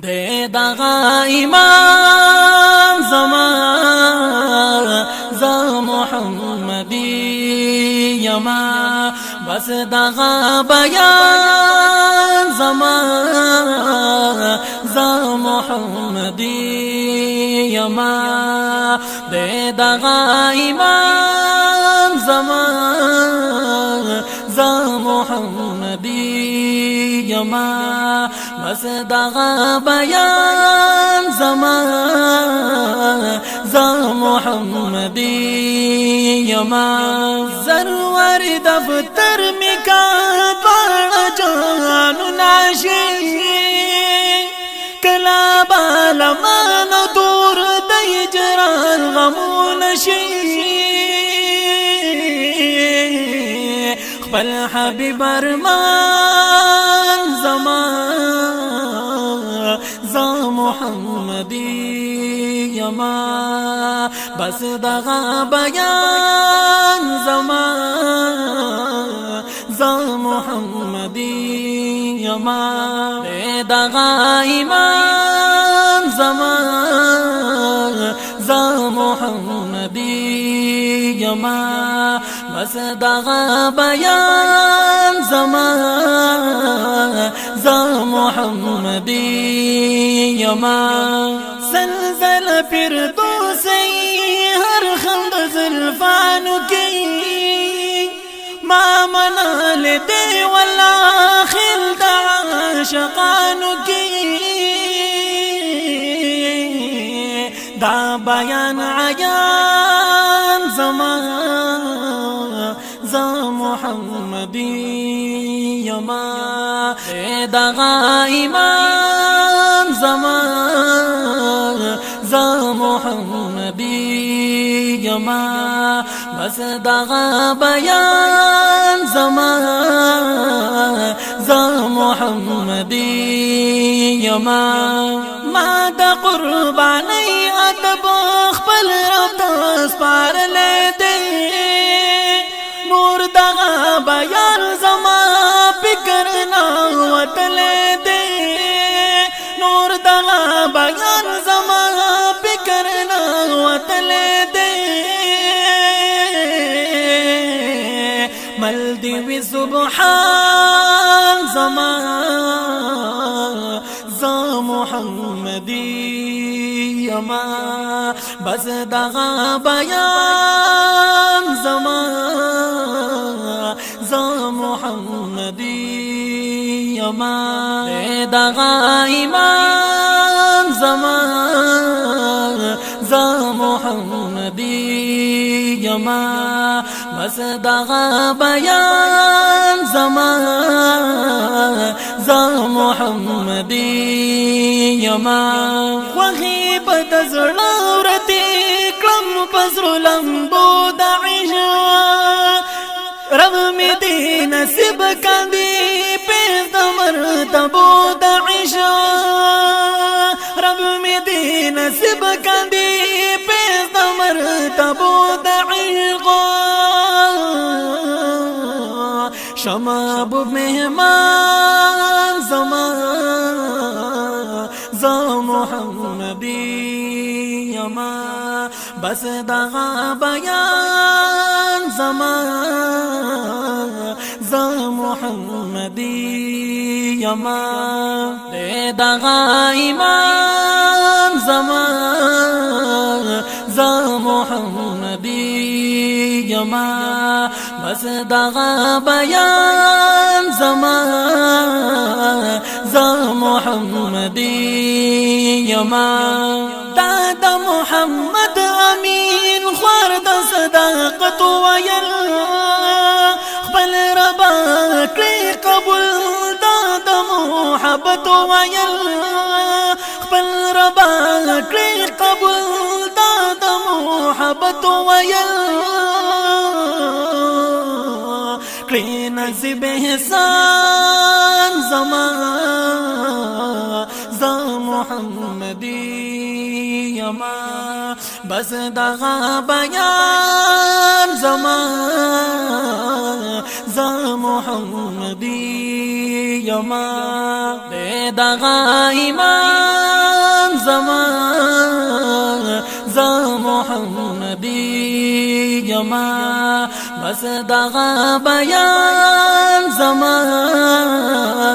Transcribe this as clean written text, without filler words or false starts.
دے دغا ایمان زمان زا محمدی یما بس دغا بیان زمان زا محمدی یما دے دغا ایمان زمان زا محمدی یما بس دغا بیان زمان زا محمدی یما ضرور دفتر مکا پڑا جانو ناشی کلا بالمان دور دی جران غمون شی خبل حبیب ارمان زمان زا محمدی یما بس دغا بیان زمان زا محمدی یما دغا ایمان زمان زا محمدی یما بس دغا بیان زمان زا محمدی یما زلزل فردوسی ہر خند زلفانو کی ما منال دے والآخر عاشقانو کی دا بیان عیان زمان زا محمدی یما دغا ایمان زمان زا محمدی یما بس دغا بیان زمان زا محمدی یما ما دا قربانی ادب خپل رب تسپار لے دے نور دغا بیان زما فکرنا وطلے دے نور دغا بیان زما فکرنا وطلے دے مل دیوی سبحان زمان زا محمدی یما بس دغا بیان زمان زا محمدی یما دغا ایمان زمان زا محمدی یما بس دغا بیان زمان زا محمدی یما وغیب دزرورتی کلم پسر لمبو دعیشا رب می دی نصیب کندی پیز دمر تبو دعیشا رب می دی نصیب کندی پیز دمر تبو دعیشا شماب مہمان زمان زا محمدی یما بس دغا بیان زمان زا محمدی یما دغا ایمان زمان زا محمدی یما بس دغا بیان زمان زا محمدی یما دا محمد امین خوارد صداقت ویل خبل ربا کلی قبول دا محبت ویل خبل ربا کلی قبول دا محبت ویل کلی نصیب احسان زمان زا محمدی یما بس دغا بیان زمان زا محمدی یما دغا ایمان محمدی یما بس دغا بیان زمان